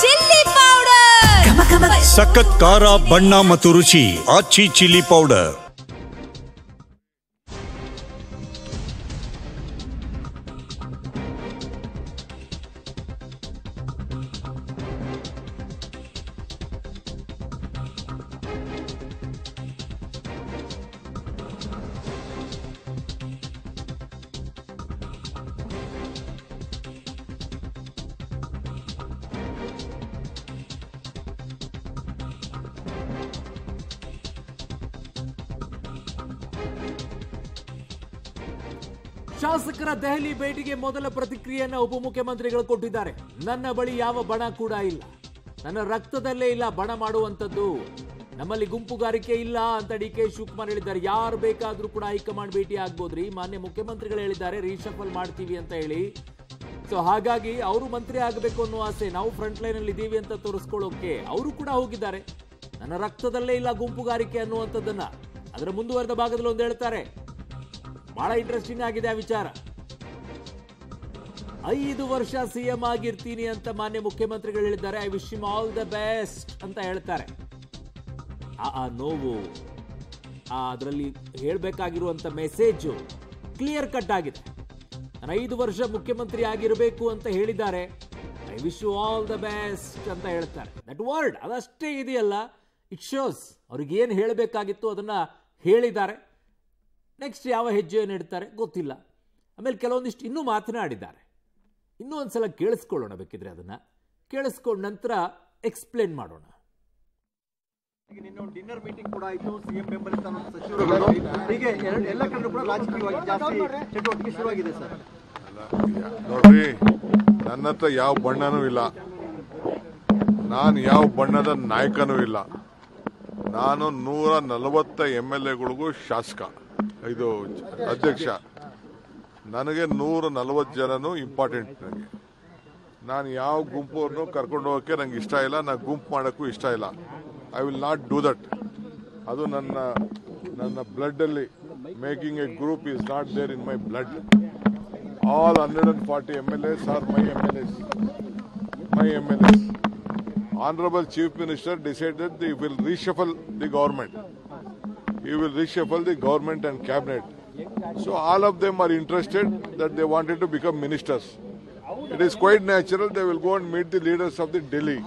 Chilli powder, ಸಖತ್ ಖಾರ ಬಣ್ಣ ಮತ್ತು ರುಚಿ ಆಚಿ ಚಿಲ್ಲಿ ಪೌಡರ್. ಶಾಸಕರ ದೆಹಲಿ ಭೇಟಿಗೆ ಮೊದಲ ಪ್ರತಿಕ್ರಿಯೆಯನ್ನು ಉಪಮುಖ್ಯಮಂತ್ರಿಗಳು ಕೊಟ್ಟಿದ್ದಾರೆ. ನನ್ನ ಬಳಿ ಯಾವ ಬಣ ಕೂಡ ಇಲ್ಲ, ನನ್ನ ರಕ್ತದಲ್ಲೇ ಇಲ್ಲ ಬಣ ಮಾಡುವಂಥದ್ದು, ನಮ್ಮಲ್ಲಿ ಗುಂಪುಗಾರಿಕೆ ಇಲ್ಲ ಅಂತ ಡಿ.ಕೆ. ಶಿವಕುಮಾರ್ ಹೇಳಿದ್ದಾರೆ. ಯಾರು ಬೇಕಾದ್ರೂ ಕೂಡ ಹೈಕಮಾಂಡ್ ಭೇಟಿ ಆಗ್ಬೋದ್ರಿ, ಮಾನ್ಯ ಮುಖ್ಯಮಂತ್ರಿಗಳು ಹೇಳಿದ್ದಾರೆ ರೀಶಫಲ್ ಮಾಡ್ತೀವಿ ಅಂತ ಹೇಳಿ. ಸೊ ಹಾಗಾಗಿ ಅವರು ಮಂತ್ರಿ ಆಗಬೇಕು ಅನ್ನೋ ಆಸೆ, ನಾವು ಫ್ರಂಟ್ ಲೈನ್ ಅಲ್ಲಿ ಇದ್ದೀವಿ ಅಂತ ತೋರಿಸ್ಕೊಳ್ಳೋಕೆ ಅವರು ಕೂಡ ಹೋಗಿದ್ದಾರೆ. ನನ್ನ ರಕ್ತದಲ್ಲೇ ಇಲ್ಲ ಗುಂಪುಗಾರಿಕೆ ಅನ್ನುವಂಥದ್ದನ್ನ ಅದರ ಮುಂದುವರೆದ ಭಾಗದಲ್ಲಿ ಒಂದು ಹೇಳ್ತಾರೆ. ಬಹಳ ಇಂಟ್ರೆಸ್ಟಿಂಗ್ ಆಗಿದೆ ಆ ವಿಚಾರ. 5 ವರ್ಷ ಸಿಎಂ ಆಗಿರ್ತೀನಿ ಅಂತ ಮಾನ್ಯ ಮುಖ್ಯಮಂತ್ರಿಗಳು ಹೇಳಿದ್ದಾರೆ. I wish him all the best ಅಂತ ಹೇಳ್ತಾರೆ. ಆ ನೋವು, ಅದರಲ್ಲಿ ಹೇಳಬೇಕಾಗಿರುವಂತ ಮೆಸೇಜ್ ಕ್ಲಿಯರ್ ಕಟ್ ಆಗಿದೆ. ನಾನು 5 ವರ್ಷ ಮುಖ್ಯಮಂತ್ರಿ ಆಗಿರಬೇಕು ಅಂತ ಹೇಳಿದ್ದಾರೆ. I wish you all the best ಅಂತ ಹೇಳ್ತಾರೆ. ದಟ್ ವರ್ಡ್ ಅದಷ್ಟೇ ಇದೆಯಲ್ಲ, ಇಟ್ ಶೋಸ್ ಅವ್ರಿಗೆ ಏನು ಹೇಳಬೇಕಾಗಿತ್ತು ಅದನ್ನ ಹೇಳಿದ್ದಾರೆ. ನೆಕ್ಸ್ಟ್ ಯಾವ ಹೆಜ್ಜೆಯನ್ನು ಇಡ್ತಾರೆ ಗೊತ್ತಿಲ್ಲ. ಆಮೇಲೆ ಕೆಲವೊಂದಿಷ್ಟು ಇನ್ನೂ ಮಾತನಾಡಿದ್ದಾರೆ. ಇನ್ನೂ ಒಂದ್ಸಲ ಕೇಳಿಸ್ಕೊಳ್ಳೋಣ, ಬೇಕಿದ್ರೆ ಅದನ್ನ ಕೇಳಿಸ್ಕೊಂಡ ನಂತರ ಎಕ್ಸ್ಪ್ಲೇನ್ ಮಾಡೋಣ. ನಿನ್ನೆ ಒಂದು ಡಿನ್ನರ್ ಮೀಟಿಂಗ್ ಕೂಡ ಆಯಿತು. ಸಿಎಂ ಬೆಂಬಲಿತ ಸಚಿವರು ಹೀಗೆ ಎಲ್ಲ ಕಡೆ ಕೂಡ ರಾಜಕೀಯವಾಗಿ ಜಾಸ್ತಿ ಚಟುವಟಿಕೆ ಶುರುವಾಗಿದೆ ಸರ್. ನೋಡ್ರಿ, ನನ್ನ ಹತ್ರ ಯಾವ ಬಣ್ಣನೂ ಇಲ್ಲ, ನಾನು ಯಾವ ಬಣ್ಣದ ನಾಯಕನೂ ಇಲ್ಲ. ನಾನು 140 MLAಗಳಿಗೂ ಶಾಸಕ, ಇದು ಅಧ್ಯಕ್ಷ. ನನಗೆ 140 ಜನನು ಇಂಪಾರ್ಟೆಂಟ್. ನನಗೆ ನಾನು ಯಾವ ಗುಂಪನ್ನು ಕರ್ಕೊಂಡು ಹೋಗೋಕ್ಕೆ ನಂಗೆ ಇಷ್ಟ ಇಲ್ಲ, ನಾನು ಗುಂಪು ಮಾಡೋಕ್ಕೂ ಇಷ್ಟ ಇಲ್ಲ. I will not do that. ಅದು ನನ್ನ ಬ್ಲಡ್ಡಲ್ಲಿ making a group is not there in my blood. All 140 MLAs are my MLAs. Honorable Chief Minister decided he will reshuffle the government. He will reshuffle the government and cabinet. So all of them are interested that they wanted to become ministers. It is quite natural they will go and meet the leaders of the Delhi.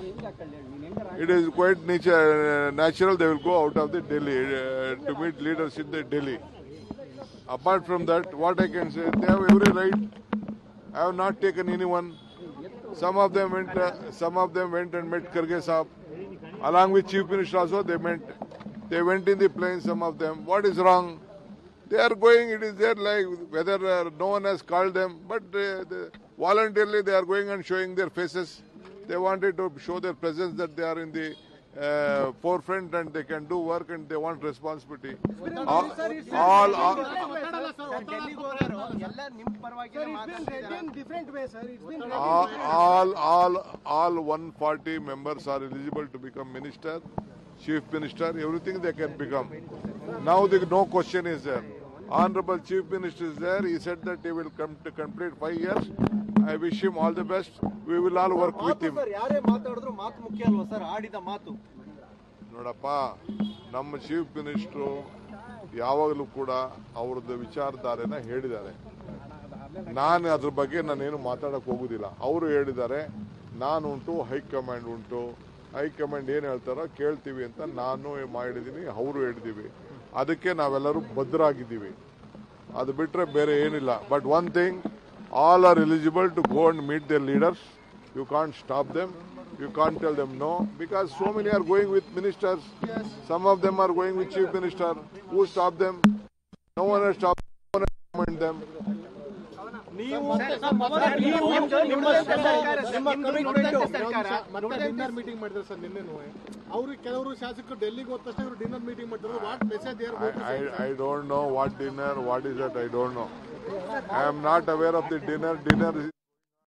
It is quite natural they will go out of the Delhi to meet leaders in the Delhi. Apart from that, what I can say, they have every right. I have not taken anyone. Some of them went and met Kharge Sahab. Along with Chief Minister also, they went in the plane, some of them. What is wrong? They are going, it is their life, whether no one has called them, but voluntarily they are going and showing their faces. They wanted to show their presence, that they are in the forefront and they can do work and they want responsibility. All 140 members are eligible to become minister, chief minister, everything they can become. Now no question is there. Honorable Chief Minister is there. He said that he will come to complete 5 years. I wish him all the best. We will all work with him. ನೋಡಪ್ಪ, ನಮ್ಮ chief minister ಯಾವಾಗಲೂ ಕೂಡ ಅವ್ರದ್ದು ವಿಚಾರಧಾರೆನ ಹೇಳಿದ್ದಾರೆ. ನಾನು ಅದ್ರ ಬಗ್ಗೆ ನಾನೇನು ಮಾತಾಡಕ್ಕೆ ಹೋಗುದಿಲ್ಲ. ಅವರು ಹೇಳಿದ್ದಾರೆ, ನಾನು ಉಂಟು, ಹೈಕಮಾಂಡ್ ಉಂಟು, ಹೈಕಮಾಂಡ್ ಏನು ಹೇಳ್ತಾರೋ ಕೇಳ್ತೀವಿ ಅಂತ ನಾನು ಮಾಡಿದ್ದೀನಿ, ಅವರು ಹೇಳಿದ್ದೀವಿ. ಅದಕ್ಕೆ ನಾವೆಲ್ಲರೂ ಭದ್ರಾಗಿದ್ದೀವಿ. ಅದು ಬಿಟ್ಟರೆ ಬೇರೆ ಏನಿಲ್ಲ. But one thing, all are eligible to go and meet their leaders. You can't stop them. You can't tell them no, because so many are going with ministers. Some of them are going with chief minister. Who stopped them? No one has stopped them. No one has summoned them. Dinner meeting ಮಾಡಿದ್ರು sir ನಿನ್ನೆನೂ. ಅವರು ಕೆಲವರು ಶಾಸಕರು ಡೆಲ್ಲಿಗೆ ಹೋದ ತಕ್ಷಣ ಇವರು dinner meeting ಮಾಡಿದ್ರು. What message I don't know what dinner, what is that, I don't know. I am not aware of the dinner. Dinner is